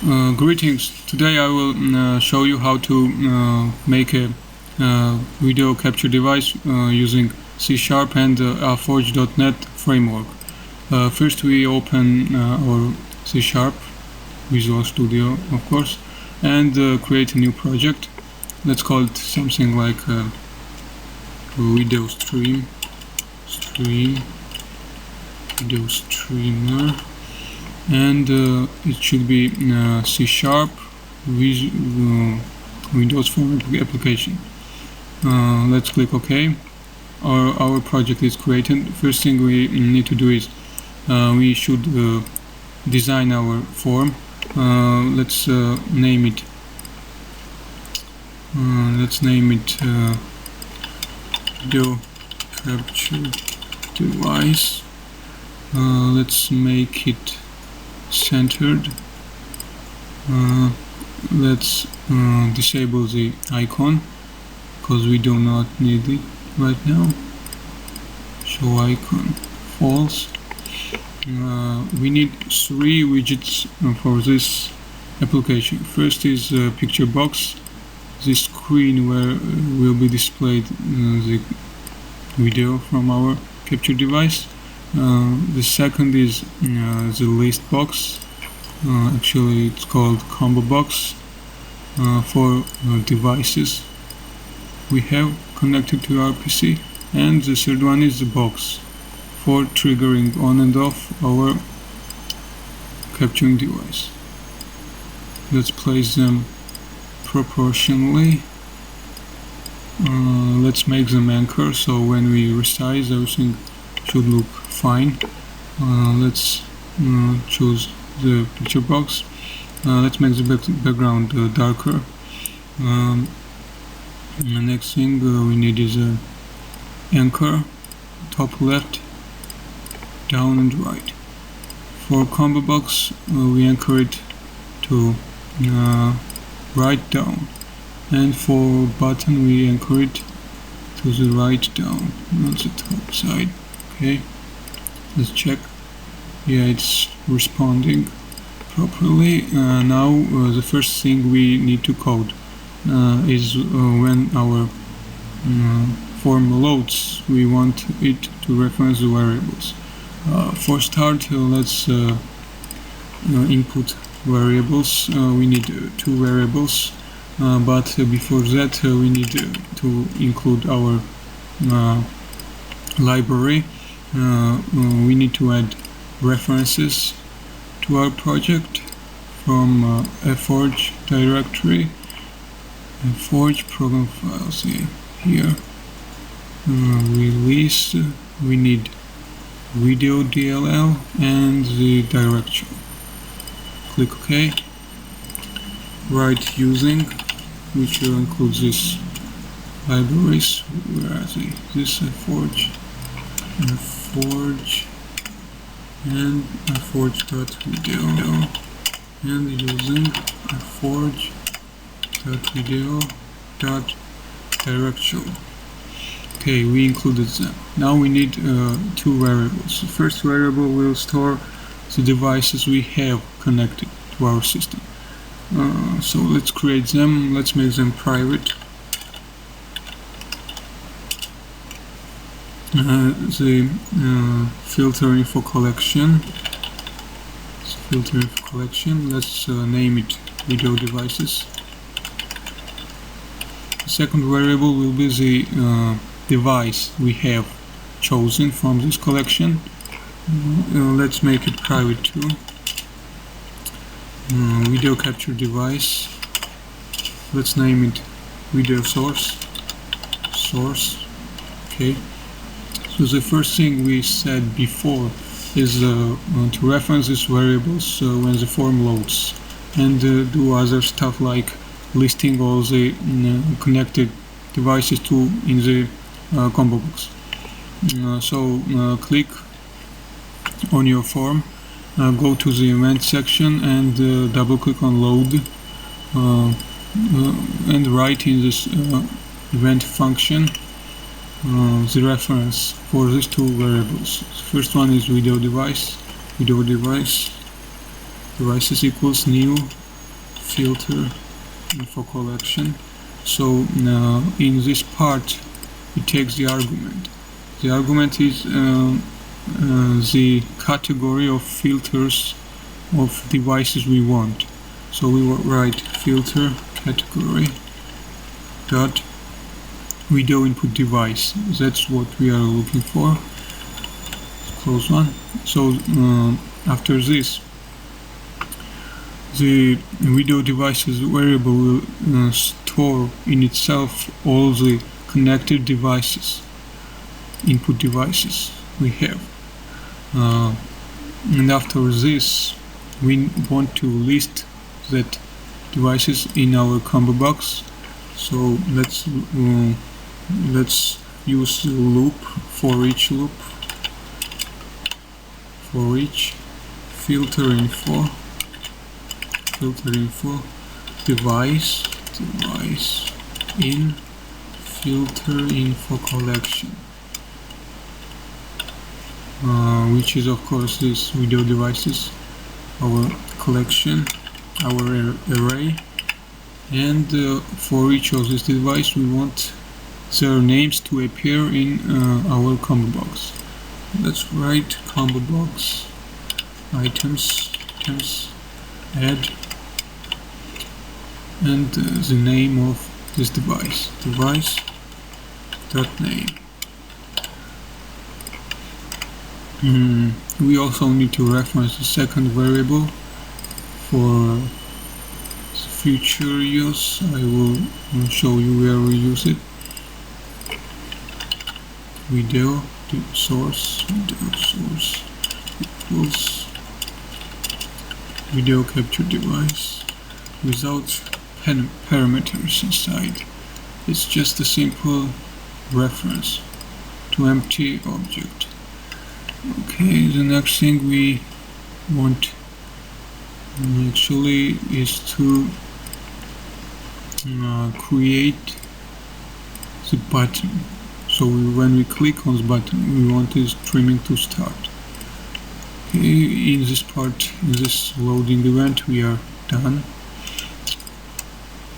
Greetings. Today I will show you how to make a video capture device using C# and AForge.net framework. First we open our C# Visual Studio, of course, and create a new project. Let's call it something like video video streamer, and it should be C# Windows Phone application. Let's click OK. Our project is created. First thing we need to do is we should design our form. Let's name it video capture device. Let's make it centered. Let's disable the icon because we do not need it right now. Show icon false. We need 3 widgets for this application. First is a picture box, the screen where will be displayed the video from our capture device. The second is the list box. Actually it's called combo box for devices we have connected to our PC, and the third one is the box for triggering on and off our capturing device. Let's place them proportionally. Let's make them anchor, so when we resize everything should look fine. Let's choose the picture box. Let's make the background darker. The next thing we need is a anchor, top left, down and right. For combo box we anchor it to right down, and for button we anchor it to the right down, not the top side. Okay, let's check. Yeah, it's responding properly. Now the first thing we need to code is when our form loads, we want it to reference the variables. For start, let's input variables. We need 2 variables, but before that we need to include our library. We need to add references to our project from AForge directory. AForge program files here. Release, we need video DLL and the directory. Click OK. Write using, which will include this libraries. Where are they? This AForge and AForge.video, and using AForge.video.directory. Okay, we included them. Now we need 2 variables. The first variable will store the devices we have connected to our system. So let's create them. Let's make them private. The filter info collection. Let's name it video devices. The second variable will be the device we have chosen from this collection. Let's make it private too. Video capture device. Let's name it video source. Okay. So the first thing we said before is to reference these variables when the form loads, and do other stuff like listing all the connected devices in the combo box. So click on your form, go to the event section and double click on load, and write in this event function the reference for these 2 variables. The first one is video device. Devices equals new filter info collection. So in this part it takes the argument. The argument is the category of filters of devices we want. So we will write filter category dot video input device. That's what we are looking for. Close one. So after this, the video devices variable will store in itself all the connected devices, input devices we have. And after this, we want to list that devices in our combo box. So let's use the loop, for each loop, for each filter info device in filter info collection, which is of course this video devices, our collection, our array. And for each of this device we want their names to appear in our combo box. Let's write combo box items add, and the name of this device dot name. We also need to reference the second variable for future use. I will show you where we use it. Video source equals video capture device without parameters inside. It's just a simple reference to empty object. Okay, the next thing we want actually is to create the button. So when we click on the button, we want this streaming to start. Okay, in this part, in this loading event, we are done.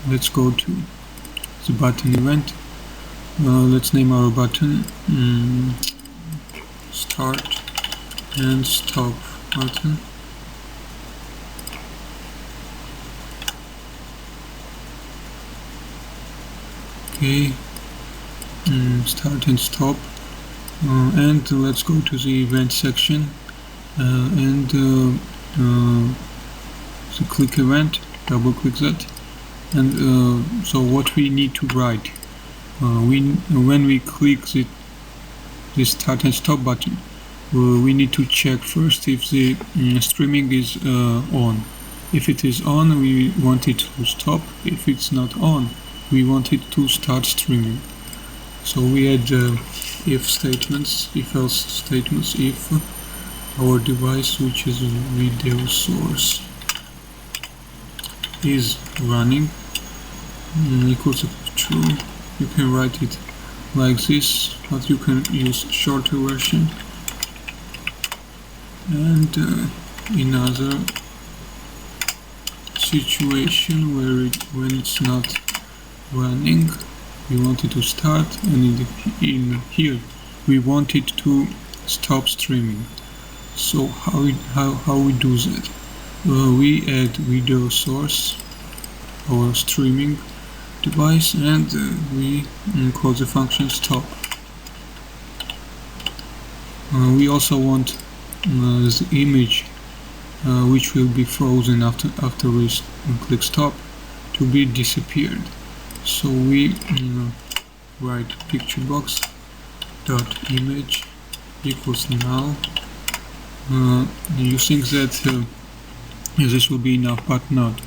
Let's go to the button event. Let's name our button start and stop button. Okay, start and stop, and let's go to the event section and the click event, double click that. And so what we need to write, when we click this start and stop button, we need to check first if the streaming is on. If it is on, we want it to stop. If it's not on, we want it to start streaming. So we add if statements, if else statements, if our device, which is video source, is running, equals true. You can write it like this, but you can use shorter version. And in other situation when it's not running, we want it to start, and in here we want it to stop streaming. So how we do that? We add video source, our streaming device, and we call the function stop. We also want the image which will be frozen after we click stop to be disappeared. So we write picture box dot image equals null. You think that this will be enough, but not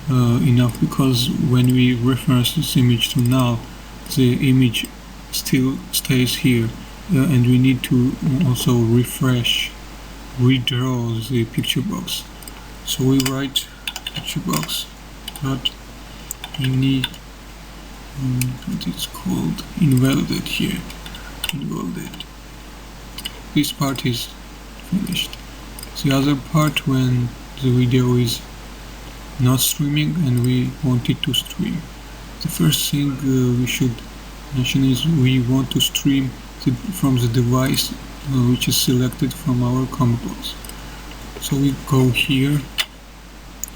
enough, because when we reference this image to null, the image still stays here, and we need to also redraw the picture box. So we write picture box dot ini, what it's called, invalidate here, invalidate. This part is finished. The other part, when the video is not streaming and we want it to stream. The first thing we should mention is we want to stream from the device which is selected from our combo box. So we go here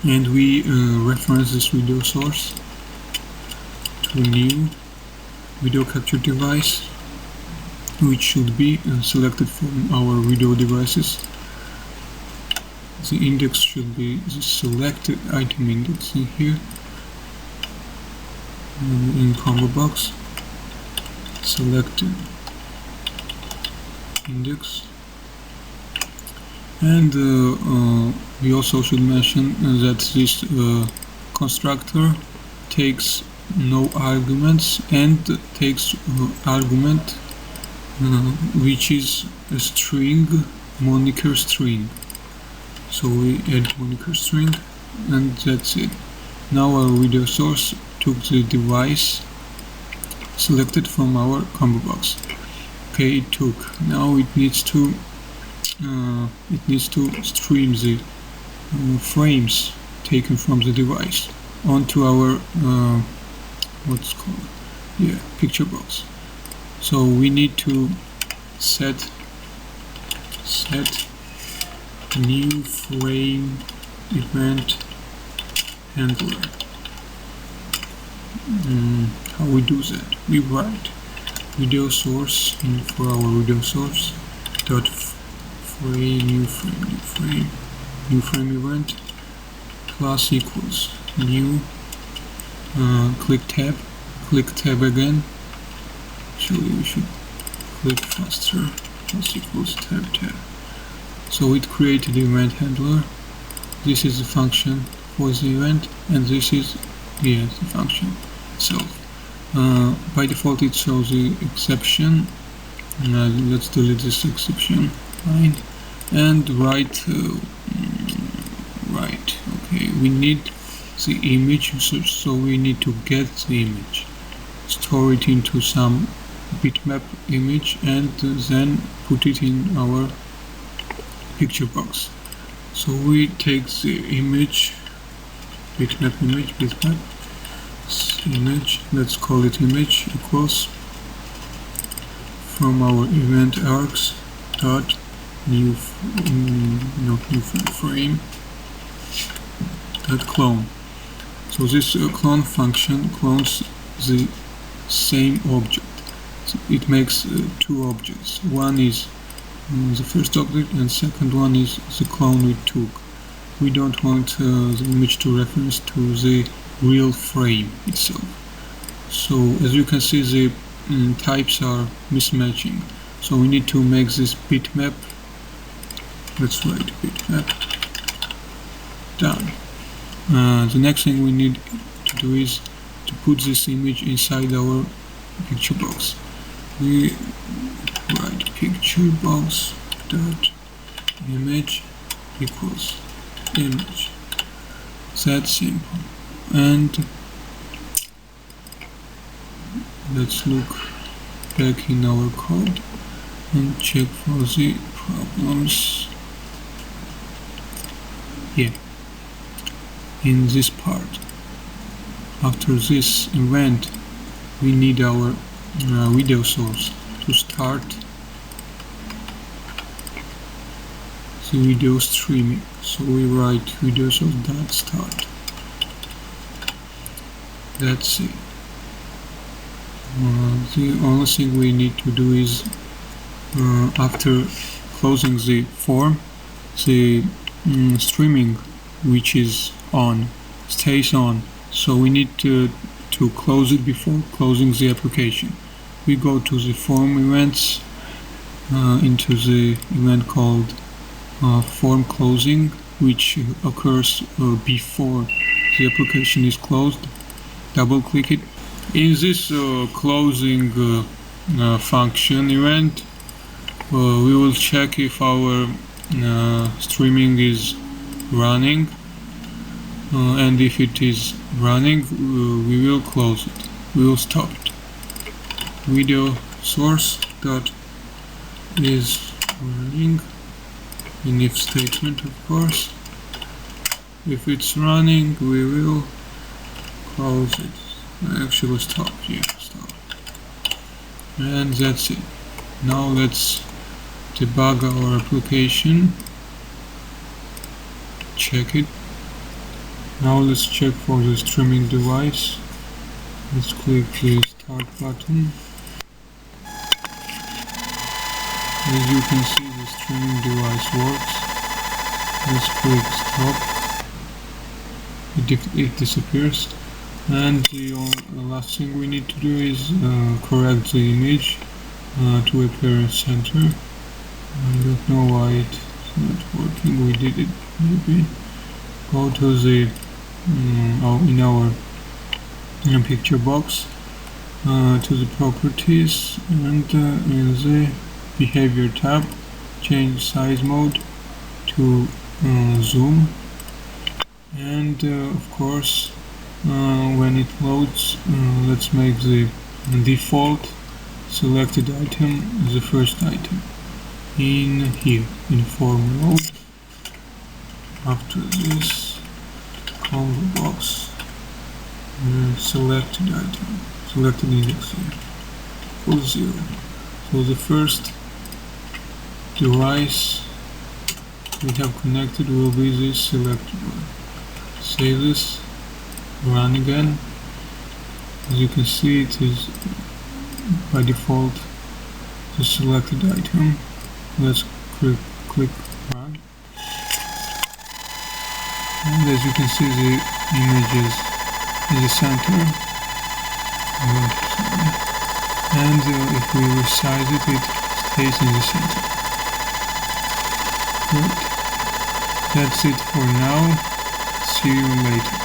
and we reference this video source to new video capture device, which should be selected from our video devices. The index should be the selected item index in here, in combo box, selected index. And we also should mention that this constructor takes no arguments and takes argument which is a string, moniker string. So we add moniker string and that's it. Now our video source took the device selected from our combo box. Okay, it took. Now it needs to stream the frames taken from the device onto our what's called picture box. So we need to set new frame event handler. How we do that? We write video source for our video source dot frame new frame event plus equals new click tab again. Actually we should click faster, plus equals tab. So it created the event handler. This is the function for the event and this is the function itself. By default it shows the exception. Let's delete this exception. Fine. And right, okay, we need the image, so we need to get the image, store it into some bitmap image and then put it in our picture box. So we take the image, bitmap image, let's call it image, equals from our event args dot new frame dot clone. So this clone function clones the same object. So it makes two objects. One is the first object and second one is the clone we took. We don't want the image to reference to the real frame itself. So as you can see, the types are mismatching. So we need to make this bitmap. Let's write bitmap. Done. The next thing we need to do is to put this image inside our picture box. We write picture box dot image equals image. That's simple. And let's look back in our code and check for the problems. Yeah, in this part, after this event, we need our video source to start the video streaming. So we write video source dot start. That's it. The only thing we need to do is after closing the form, the streaming which is on stays on, so we need to close it before closing the application. We go to the form events, into the event called form closing, which occurs before the application is closed. Double click it. In this closing function event, we will check if our streaming is running, and if it is running, we will close it. We will stop it. Video source dot is running in if statement, of course, If it's running, we will close it. Actually, stop. Yeah, stop. And that's it. Now let's debug our application. Check it. Now let's check for the streaming device. Let's click the start button. As you can see, the streaming device works. Let's click stop. It disappears. And the last thing we need to do is correct the image to appear center. I don't know why it's not working. We did it maybe. Go to the in our picture box, to the properties, and in the behavior tab, change size mode to zoom, and of course when it loads, let's make the default selected item the first item in here in form mode. After this, combo box, selected item, selected index here for 0. So the first device we have connected will be this selected one. Save this, run again. As you can see, it is by default the selected item. Let's click run. And as you can see, the image is in the center. And if we resize it, it stays in the center. Good. That's it for now. See you later.